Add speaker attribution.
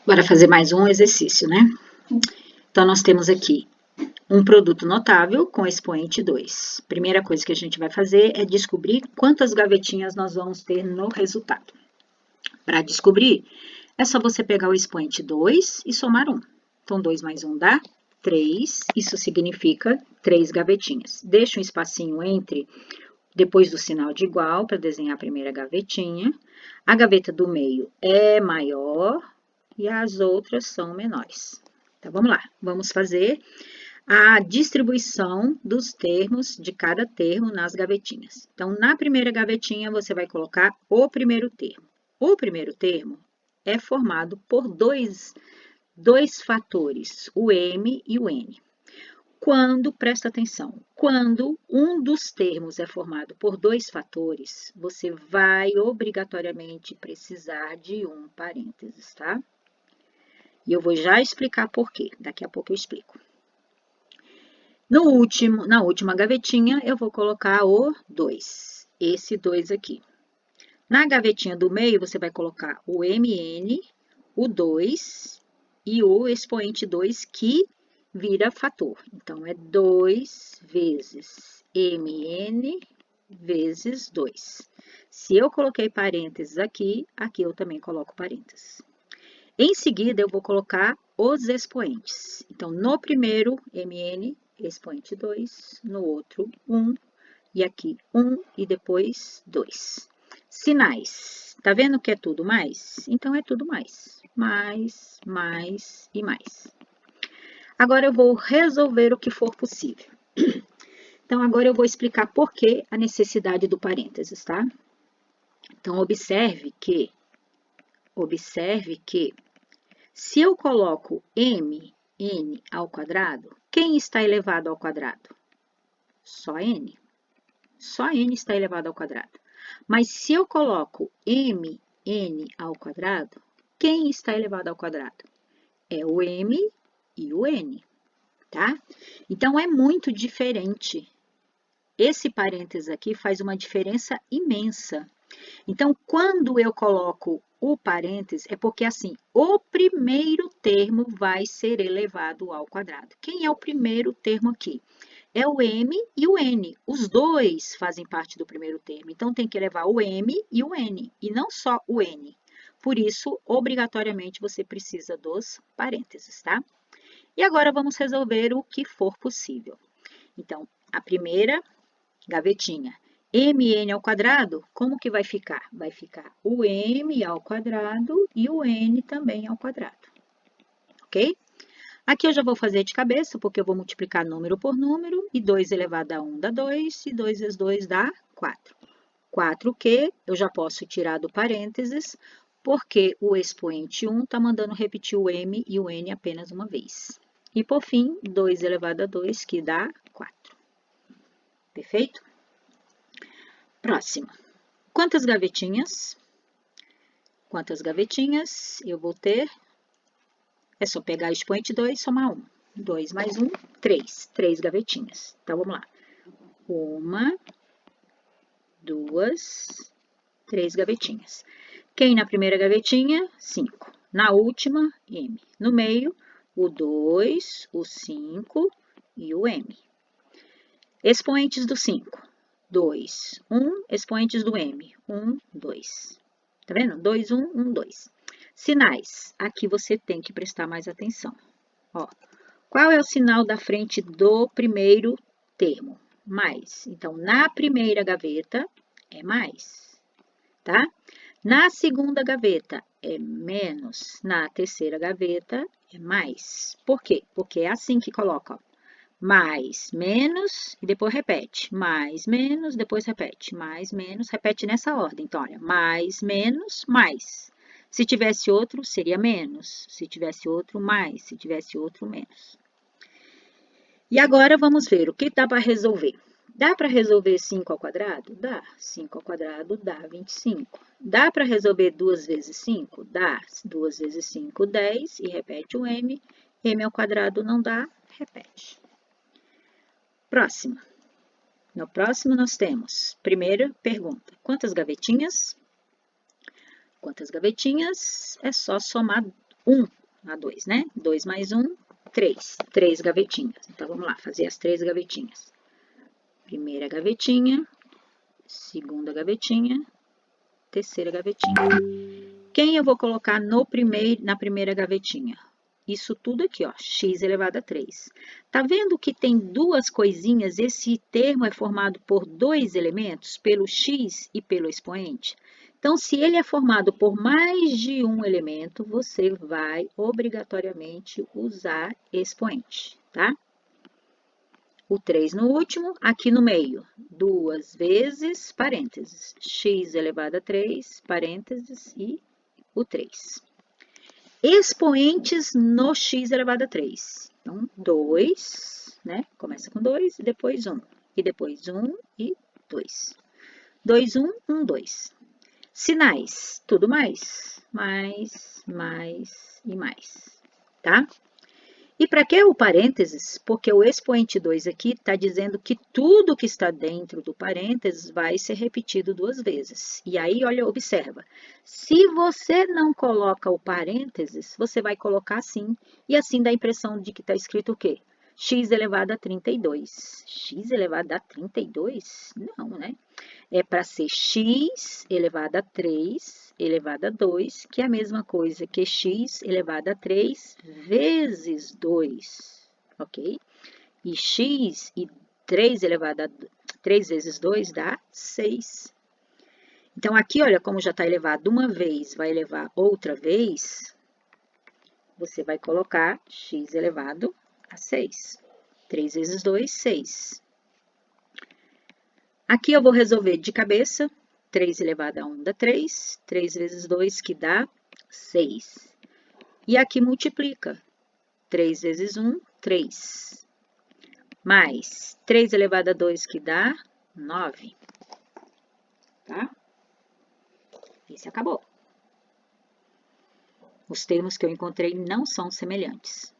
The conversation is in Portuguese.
Speaker 1: Bora fazer mais um exercício, né? Então, nós temos aqui um produto notável com expoente 2. Primeira coisa que a gente vai fazer é descobrir quantas gavetinhas nós vamos ter no resultado. Para descobrir, é só você pegar o expoente 2 e somar 1. Então, 2 mais 1 dá 3, isso significa 3 gavetinhas. Deixa um espacinho entre, depois do sinal de igual, para desenhar a primeira gavetinha. A gaveta do meio é maior e as outras são menores. Então, vamos lá. Vamos fazer a distribuição dos termos de cada termo nas gavetinhas. Então, na primeira gavetinha, você vai colocar o primeiro termo. O primeiro termo é formado por dois fatores, o M e o N. Quando, presta atenção, quando um dos termos é formado por dois fatores, você vai obrigatoriamente precisar de um parênteses, tá? E eu vou já explicar por quê, daqui a pouco eu explico. Na última gavetinha, eu vou colocar o 2, esse 2 aqui. Na gavetinha do meio, você vai colocar o MN, o 2 e o expoente 2, que vira fator. Então, é 2 vezes MN vezes 2. Se eu coloquei parênteses aqui, aqui eu também coloco parênteses. Em seguida, eu vou colocar os expoentes. Então, no primeiro, MN, expoente 2, no outro, 1, e aqui 1 e depois 2. Sinais. Tá vendo que é tudo mais? Então, é tudo mais. Mais, mais e mais. Agora, eu vou resolver o que for possível. Então, agora eu vou explicar por que a necessidade do parênteses, tá? Então, observe que se eu coloco m, n ao quadrado, quem está elevado ao quadrado? Só n. Só n está elevado ao quadrado. Mas se eu coloco m, n ao quadrado, quem está elevado ao quadrado? É o m e o n, tá? Então, é muito diferente. Esse parênteses aqui faz uma diferença imensa. Então, quando eu coloco o parênteses, é porque, assim, o primeiro termo vai ser elevado ao quadrado. Quem é o primeiro termo aqui? É o m e o n. Os dois fazem parte do primeiro termo. Então, tem que elevar o m e o n, e não só o n. Por isso, obrigatoriamente, você precisa dos parênteses, tá? E agora, vamos resolver o que for possível. Então, a primeira gavetinha. Mn ao quadrado, como que vai ficar? Vai ficar o m ao quadrado e o n também ao quadrado, ok? Aqui eu já vou fazer de cabeça, porque eu vou multiplicar número por número, e 2 elevado a 1 dá 2, e 2 vezes 2 dá 4. 4 que eu já posso tirar do parênteses, porque o expoente 1 está mandando repetir o m e o n apenas uma vez. E por fim, 2 elevado a 2, que dá 4. Perfeito? Próximo. Quantas gavetinhas? Quantas gavetinhas eu vou ter? É só pegar o expoente 2 e somar 1. 2 mais 1, 3. 3 gavetinhas. Então, vamos lá. 1, 2, 3 gavetinhas. Quem na primeira gavetinha? 5. Na última, M. No meio, o 2, o 5 e o M. Expoentes do 5. 2, 1. Expoentes do M. 1, 2. Tá vendo? 2, 1, 1, 2. Sinais. Aqui você tem que prestar mais atenção. Ó, qual é o sinal da frente do primeiro termo? Mais. Então, na primeira gaveta é mais, tá? Na segunda gaveta é menos. Na terceira gaveta é mais. Por quê? Porque é assim que coloca, ó. Mais, menos, e depois repete. Mais, menos, depois repete. Mais, menos, repete nessa ordem. Então, olha, mais, menos, mais. Se tivesse outro, seria menos. Se tivesse outro, mais. Se tivesse outro, menos. E agora, vamos ver o que dá para resolver. Dá para resolver 5 ao quadrado? Dá. 5 ao quadrado dá 25. Dá para resolver 2 vezes 5? Dá. 2 vezes 5, 10. E repete o m. M ao quadrado não dá, repete. Próximo. No próximo, nós temos, primeira pergunta, quantas gavetinhas? Quantas gavetinhas? É só somar 1 a 2, né? 2 mais 1, 3. 3 gavetinhas. Então, vamos lá, fazer as 3 gavetinhas. Primeira gavetinha, segunda gavetinha, terceira gavetinha. Quem eu vou colocar na primeira gavetinha? Isso tudo aqui, ó, x elevado a 3. Tá vendo que tem duas coisinhas? Esse termo é formado por dois elementos, pelo x e pelo expoente. Então, se ele é formado por mais de um elemento, você vai obrigatoriamente usar expoente, tá? O 3 no último, aqui no meio, 2 vezes, parênteses, x elevado a 3, parênteses, e o 3. Expoentes no x elevado a 3. Então, 2, né? Começa com 2, e depois 1. E depois 1 e 2. 2, 1, 1, 2. Sinais, tudo mais, mais e mais, tá? E para que o parênteses? Porque o expoente 2 aqui está dizendo que tudo que está dentro do parênteses vai ser repetido duas vezes. E aí, olha, observa. Se você não coloca o parênteses, você vai colocar assim. E assim dá a impressão de que está escrito o quê? X elevado a 32. X elevado a 32? Não, né? É para ser x elevado a 3 elevado a 2, que é a mesma coisa que x elevado a 3 vezes 2, ok? E x e 3 elevado a 3 vezes 2 dá 6. Então, aqui, olha, como já está elevado uma vez, vai elevar outra vez, você vai colocar x elevado a 6. 3 vezes 2, 6. Aqui eu vou resolver de cabeça. 3 elevado a 1 dá 3. 3 vezes 2, que dá 6. E aqui multiplica. 3 vezes 1, 3. Mais 3 elevado a 2, que dá 9. Tá? Esse acabou. Os termos que eu encontrei não são semelhantes.